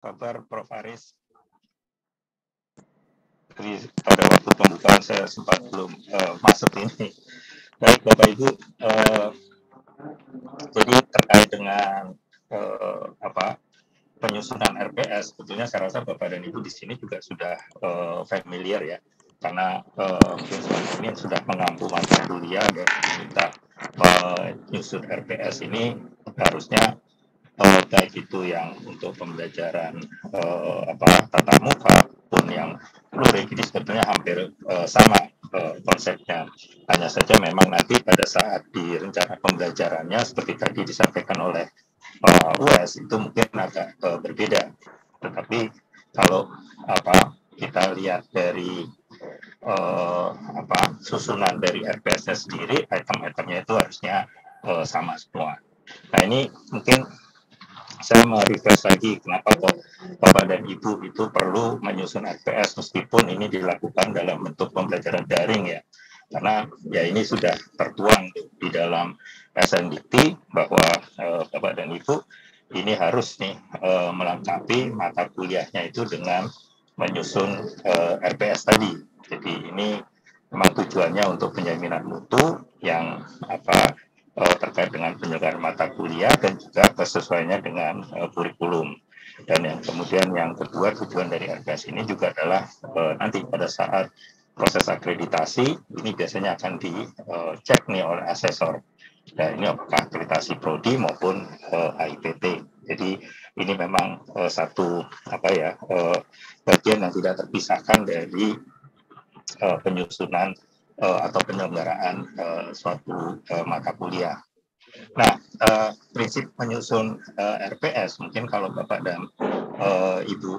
kabar Prof. Aris? Jadi pada waktu pembukaan saya sempat belum masuk ini. Baik Bapak Ibu, jadi terkait dengan penyusunan RPS, sebetulnya saya rasa Bapak dan Ibu di sini juga sudah familiar ya, karena mungkin ini sudah mengampu mata kuliah dan kita menyusun RPS ini harusnya baik itu yang untuk pembelajaran tatap muka pun yang luring, jadi sebetulnya hampir sama konsepnya. Hanya saja memang nanti pada saat di rencana pembelajarannya seperti tadi disampaikan oleh US itu mungkin agak berbeda. Tetapi kalau kita lihat dari susunan dari RPS-nya sendiri, item-itemnya itu harusnya sama semua. Nah ini mungkin saya mau refresh lagi kenapa kok Bapak dan Ibu itu perlu menyusun RPS meskipun ini dilakukan dalam bentuk pembelajaran daring ya. Karena ya ini sudah tertuang di dalam SNDT bahwa Bapak dan Ibu ini harus nih melengkapi mata kuliahnya itu dengan menyusun RPS tadi. Jadi ini memang tujuannya untuk penjaminan mutu yang terkait dengan penyelenggaraan mata kuliah dan juga kesesuaiannya dengan kurikulum. Dan yang kemudian yang kedua tujuan dari RPS ini juga adalah nanti pada saat proses akreditasi ini biasanya akan dicek nih oleh asesor. Dan ini apakah akreditasi prodi maupun HIPT. Jadi ini memang satu bagian yang tidak terpisahkan dari penyusunan atau penyelenggaraan suatu mata kuliah. Nah, prinsip menyusun RPS mungkin kalau Bapak dan Ibu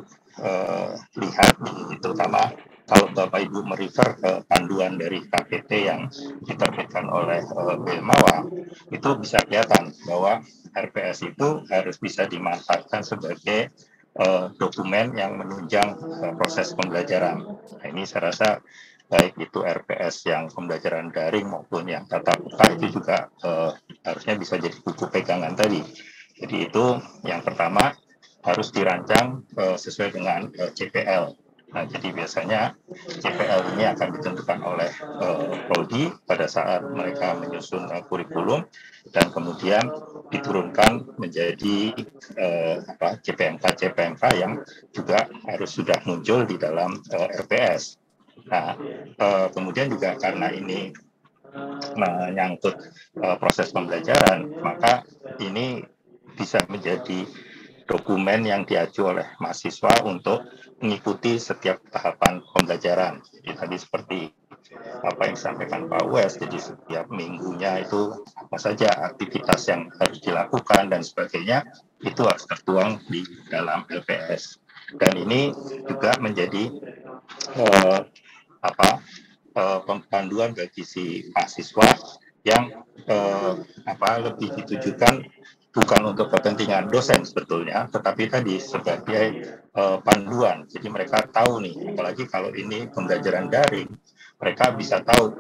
lihat, terutama kalau Bapak Ibu merefer ke panduan dari KPT yang diterbitkan oleh BMAWA, itu bisa kelihatan bahwa RPS itu harus bisa dimanfaatkan sebagai dokumen yang menunjang proses pembelajaran. Nah, ini saya rasa baik itu RPS yang pembelajaran daring maupun yang tatap muka itu juga harusnya bisa jadi buku pegangan tadi. Jadi itu yang pertama harus dirancang sesuai dengan CPL. Nah, jadi biasanya CPL ini akan ditentukan oleh prodi pada saat mereka menyusun kurikulum dan kemudian diturunkan menjadi CPMK yang juga harus sudah muncul di dalam RPS. Nah, kemudian juga karena ini menyangkut proses pembelajaran, maka ini bisa menjadi dokumen yang diacu oleh mahasiswa untuk mengikuti setiap tahapan pembelajaran. Jadi tadi seperti apa yang disampaikan Pak Wes, jadi setiap minggunya itu apa saja aktivitas yang harus dilakukan dan sebagainya, itu harus tertuang di dalam LPS. Dan ini juga menjadi panduan bagi si mahasiswa yang lebih ditujukan bukan untuk kepentingan dosen sebetulnya, tetapi tadi sebagai panduan. Jadi mereka tahu nih, apalagi kalau ini pembelajaran daring, mereka bisa tahu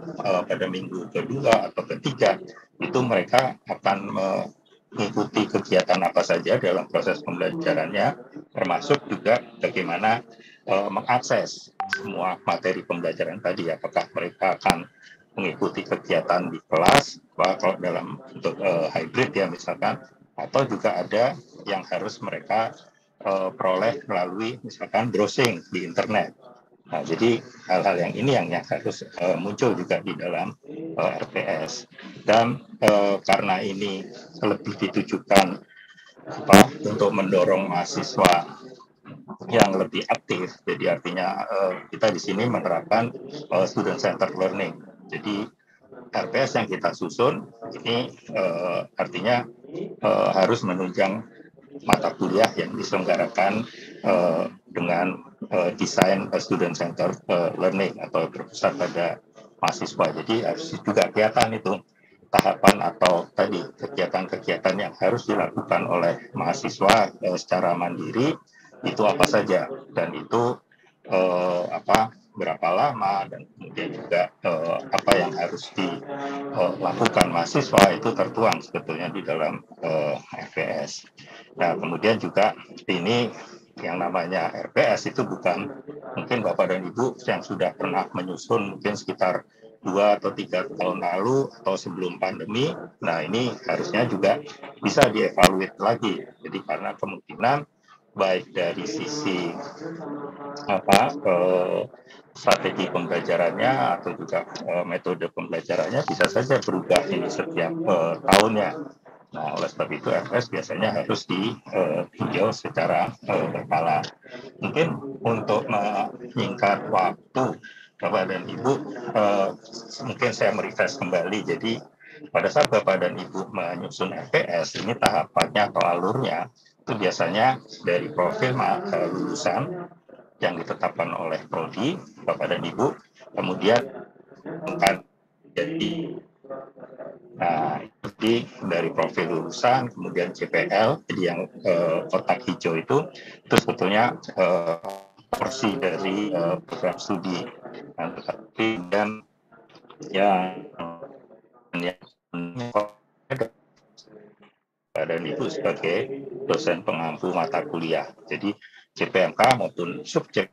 pada minggu kedua atau ketiga itu mereka akan mengikuti kegiatan apa saja dalam proses pembelajarannya, termasuk juga bagaimana mengakses semua materi pembelajaran tadi. Apakah mereka akan mengikuti kegiatan di kelas, kalau dalam bentuk hybrid ya misalkan, atau juga ada yang harus mereka peroleh melalui misalkan browsing di internet. Nah, jadi hal-hal yang ini yang harus muncul juga di dalam RPS. Dan karena ini lebih ditujukan untuk mendorong mahasiswa yang lebih aktif, jadi artinya kita di sini menerapkan student centered learning. Jadi RPS yang kita susun ini artinya harus menunjang mata kuliah yang diselenggarakan dengan desain student centered learning atau berpusat pada mahasiswa. Jadi harus juga kelihatan itu tahapan atau tadi kegiatan-kegiatan yang harus dilakukan oleh mahasiswa secara mandiri itu apa saja, dan itu berapa lama, dan kemudian juga apa yang harus dilakukan mahasiswa itu tertuang sebetulnya di dalam RPS. Nah, kemudian juga ini yang namanya RPS itu bukan mungkin Bapak dan Ibu yang sudah pernah menyusun mungkin sekitar 2 atau 3 tahun lalu atau sebelum pandemi. Nah, ini harusnya juga bisa dievaluasi lagi. Jadi karena kemungkinan baik dari sisi strategi pembelajarannya atau juga metode pembelajarannya bisa saja berubah ini setiap tahunnya. Nah, oleh sebab itu RPS biasanya harus ditinjau secara berkala. Mungkin untuk menyingkat waktu Bapak dan Ibu, mungkin saya merefresh kembali. Jadi pada saat Bapak dan Ibu menyusun RPS, ini tahapannya atau alurnya itu biasanya dari profil lulusan yang ditetapkan oleh Prodi, Bapak dan Ibu, kemudian akan jadi dari profil lulusan, kemudian CPL, jadi yang kotak hijau itu sebetulnya porsi dari program studi. Nah, tetapi dan yang dan itu sebagai dosen pengampu mata kuliah. Jadi CPMK maupun subjek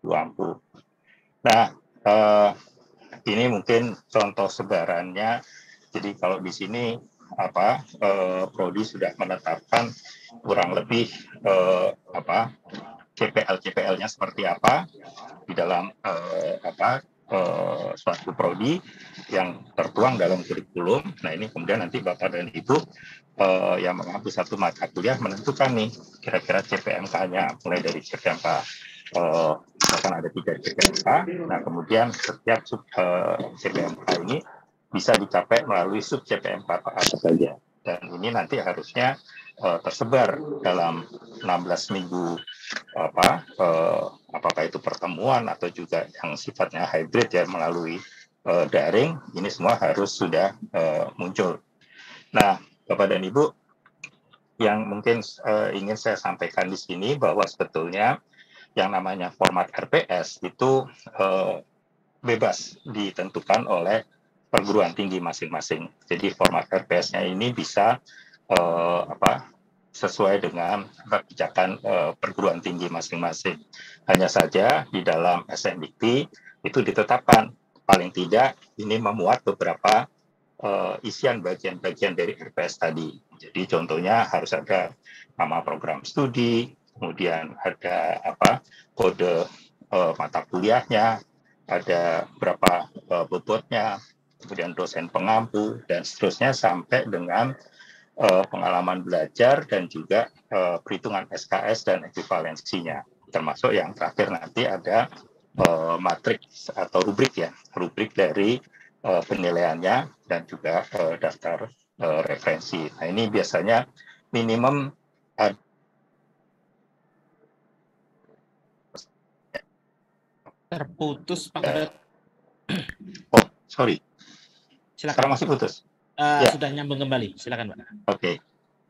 ampu. Nah, ini mungkin contoh sebarannya. Jadi kalau di sini Prodi sudah menetapkan kurang lebih CPL-CPL-nya seperti apa di dalam suatu prodi yang tertuang dalam kurikulum. Nah, ini kemudian nanti Bapak dan Ibu yang mengampu satu mata kuliah menentukan nih kira-kira CPMK-nya, mulai dari CPMK akan ada 3 CPMK. Nah, kemudian setiap CPMK ini bisa dicapai melalui sub CPMK apa saja. Dan ini nanti harusnya tersebar dalam 16 minggu apakah itu pertemuan atau juga yang sifatnya hybrid ya melalui daring. Ini semua harus sudah muncul. Nah, Bapak dan Ibu, yang mungkin ingin saya sampaikan di sini bahwa sebetulnya yang namanya format RPS itu bebas ditentukan oleh perguruan tinggi masing-masing. Jadi format RPS-nya ini bisa sesuai dengan kebijakan perguruan tinggi masing-masing. Hanya saja di dalam SNDikti itu ditetapkan paling tidak ini memuat beberapa isian bagian-bagian dari RPS tadi. Jadi contohnya harus ada nama program studi, kemudian ada kode mata kuliahnya, ada berapa bobotnya, kemudian dosen pengampu, dan seterusnya sampai dengan pengalaman belajar dan juga perhitungan SKS dan ekivalensinya. Termasuk yang terakhir nanti ada matriks atau rubrik ya, rubrik dari penilaiannya dan juga daftar referensi. Nah, ini biasanya minimum terputus Pak. Oh, sorry. Silakan. Sekarang masih putus. Ya. Sudah nyambung kembali. Silakan, Pak. Oke.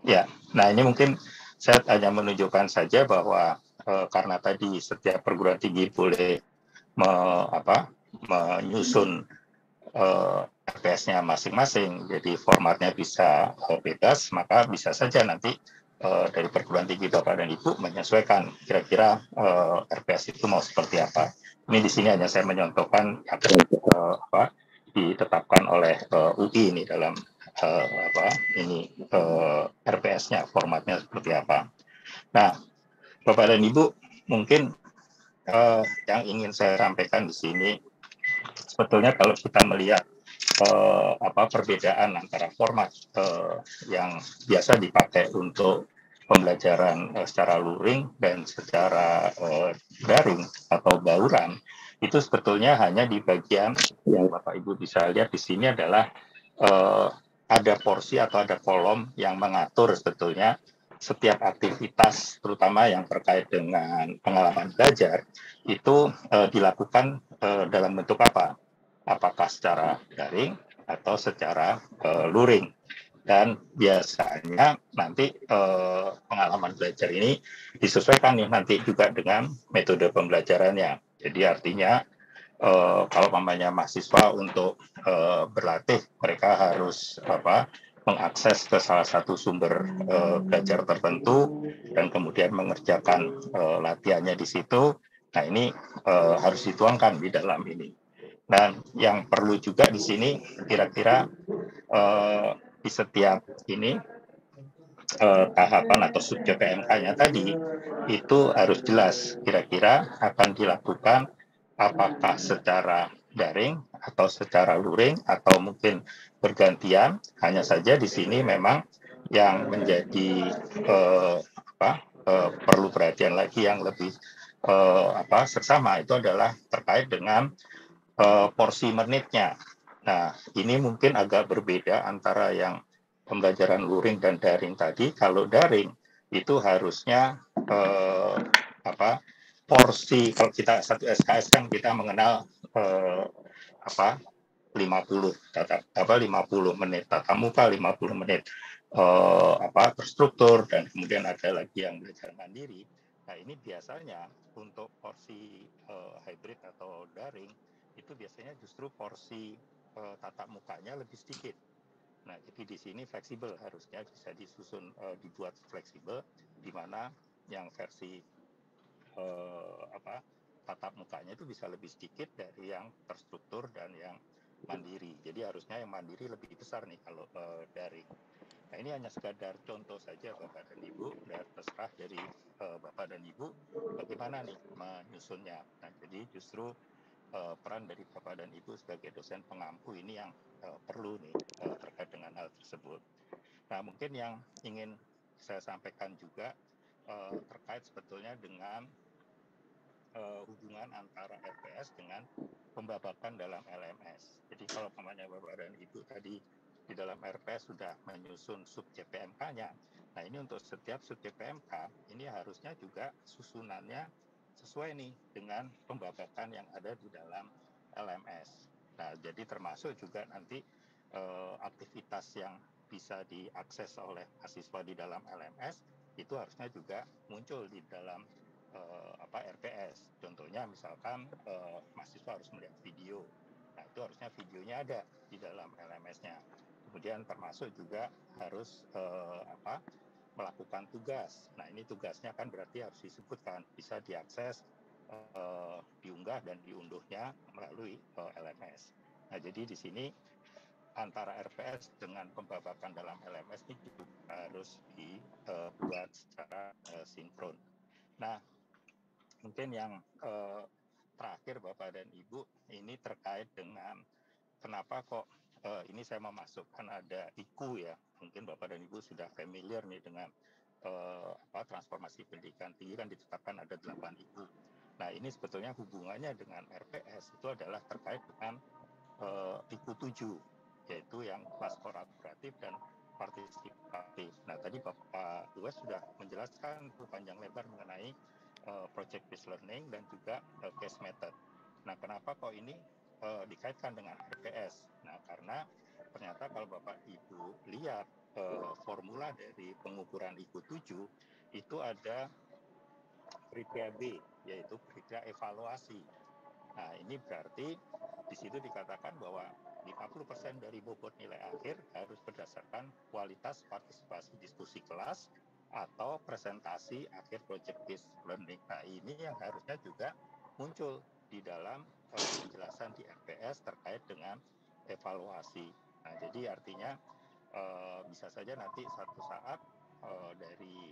Ya. Nah, ini mungkin saya hanya menunjukkan saja bahwa karena tadi setiap perguruan tinggi boleh menyusun RPS-nya masing-masing, jadi formatnya bisa bebas, maka bisa saja nanti dari perguruan tinggi Bapak dan Ibu menyesuaikan kira-kira RPS itu mau seperti apa. Ini di sini hanya saya menyontohkan ditetapkan oleh UI ini dalam RPS-nya, formatnya seperti apa. Nah, Bapak dan Ibu, mungkin yang ingin saya sampaikan di sini sebetulnya kalau kita melihat perbedaan antara format yang biasa dipakai untuk pembelajaran secara luring dan secara daring atau bauran, itu sebetulnya hanya di bagian yang Bapak Ibu bisa lihat di sini adalah ada porsi atau ada kolom yang mengatur sebetulnya setiap aktivitas, terutama yang terkait dengan pengalaman belajar, itu dilakukan dalam bentuk apa? Apakah secara daring atau secara luring. Dan biasanya nanti pengalaman belajar ini disesuaikan nih nanti juga dengan metode pembelajarannya. Jadi artinya kalau mamanya mahasiswa untuk berlatih, mereka harus mengakses ke salah satu sumber belajar tertentu dan kemudian mengerjakan latihannya di situ. Nah, ini harus dituangkan di dalam ini. Dan yang perlu juga di sini kira-kira di setiap ini tahapan atau sub JPMK-nya tadi itu harus jelas kira-kira akan dilakukan apakah secara daring atau secara luring atau mungkin bergantian. Hanya saja di sini memang yang menjadi perlu perhatian lagi yang lebih seksama itu adalah terkait dengan porsi menitnya. Nah, ini mungkin agak berbeda antara yang pembelajaran luring dan daring tadi. Kalau daring itu harusnya porsi, kalau kita satu SKS kan kita mengenal 50 menit tatap muka, 50 menit terstruktur, dan kemudian ada lagi yang belajar mandiri. Nah, ini biasanya untuk porsi hybrid atau daring itu biasanya justru porsi tatap mukanya lebih sedikit. Nah, jadi di sini fleksibel, harusnya bisa disusun, dibuat fleksibel, di mana yang versi tatap mukanya itu bisa lebih sedikit dari yang terstruktur dan yang mandiri. Jadi harusnya yang mandiri lebih besar nih kalau daring. Nah, ini hanya sekadar contoh saja Bapak dan Ibu, dan terserah dari Bapak dan Ibu bagaimana nih menyusunnya. Nah, jadi justru peran dari Bapak dan Ibu sebagai dosen pengampu ini yang perlu nih terkait dengan hal tersebut. Nah, mungkin yang ingin saya sampaikan juga terkait sebetulnya dengan hubungan antara RPS dengan pembabakan dalam LMS. Jadi kalau pamannya Bapak dan Ibu tadi di dalam RPS sudah menyusun sub JPMK-nya, nah ini untuk setiap sub JPMK ini harusnya juga susunannya sesuai nih dengan pembabakan yang ada di dalam LMS. Nah, jadi termasuk juga nanti aktivitas yang bisa diakses oleh mahasiswa di dalam LMS itu harusnya juga muncul di dalam RPS. Contohnya misalkan mahasiswa harus melihat video. Nah, itu harusnya videonya ada di dalam LMS-nya. Kemudian termasuk juga harus melakukan tugas. Nah, ini tugasnya kan berarti harus disebutkan, bisa diakses, diunggah dan diunduhnya melalui LMS. Nah, jadi di sini antara RPS dengan pembabakan dalam LMS ini juga harus dibuat secara sinkron. Nah, mungkin yang terakhir Bapak dan Ibu, ini terkait dengan kenapa kok ini saya memasukkan ada IKU ya. Mungkin Bapak dan Ibu sudah familiar nih dengan transformasi pendidikan tinggi, kan ditetapkan ada 8 IKU. Nah, ini sebetulnya hubungannya dengan RPS itu adalah terkait dengan IKU 7, yaitu yang kelas kolaboratif dan partisipatif. Nah, tadi Bapak Lues sudah menjelaskan panjang lebar mengenai project based learning dan juga case method. Nah, kenapa kok ini dikaitkan dengan RPS? Nah, karena ternyata kalau Bapak Ibu lihat formula dari pengukuran IKU 7 itu ada kriteria B, yaitu kriteria evaluasi. Nah, ini berarti di situ dikatakan bahwa 50% dari bobot nilai akhir harus berdasarkan kualitas partisipasi diskusi kelas atau presentasi akhir project based learning. Nah, ini yang harusnya juga muncul di dalam penjelasan di RPS terkait dengan evaluasi. Nah, jadi artinya bisa saja nanti satu saat dari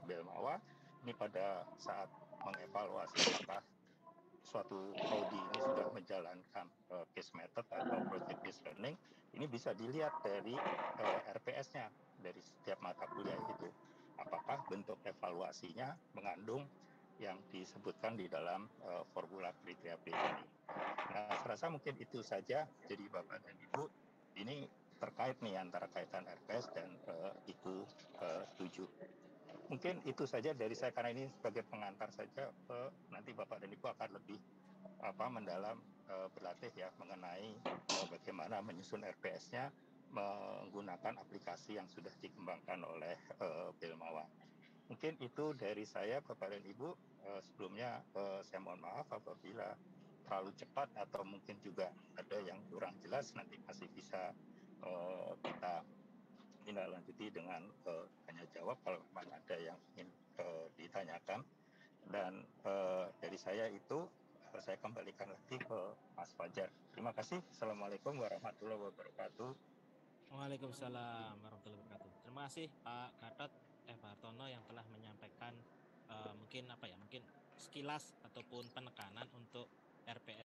Belmawa ini pada saat mengevaluasi apakah suatu prodi ini sudah menjalankan case method atau project based learning, ini bisa dilihat dari RPS-nya dari setiap mata kuliah itu. Apakah bentuk evaluasinya mengandung yang disebutkan di dalam formula kriteria B ini. Nah, saya rasa mungkin itu saja. Jadi Bapak dan Ibu, ini terkait nih antara kaitan RPS dan IKU 7. Mungkin itu saja dari saya, karena ini sebagai pengantar saja, nanti Bapak dan Ibu akan lebih mendalam berlatih ya mengenai bagaimana menyusun RPS-nya menggunakan aplikasi yang sudah dikembangkan oleh Belmawa. Mungkin itu dari saya Bapak dan Ibu. Sebelumnya saya mohon maaf apabila terlalu cepat atau mungkin juga ada yang kurang jelas, nanti masih bisa kita tindak lanjuti dengan tanya jawab kalau memang ada yang ingin ditanyakan. Dan dari saya itu saya kembalikan lagi ke Mas Fajar. Terima kasih. Assalamualaikum warahmatullahi wabarakatuh. Waalaikumsalam warahmatullahi wabarakatuh. Terima kasih Pak Gatot F. Hartono yang telah menyampaikan mungkin sekilas ataupun penekanan untuk RPS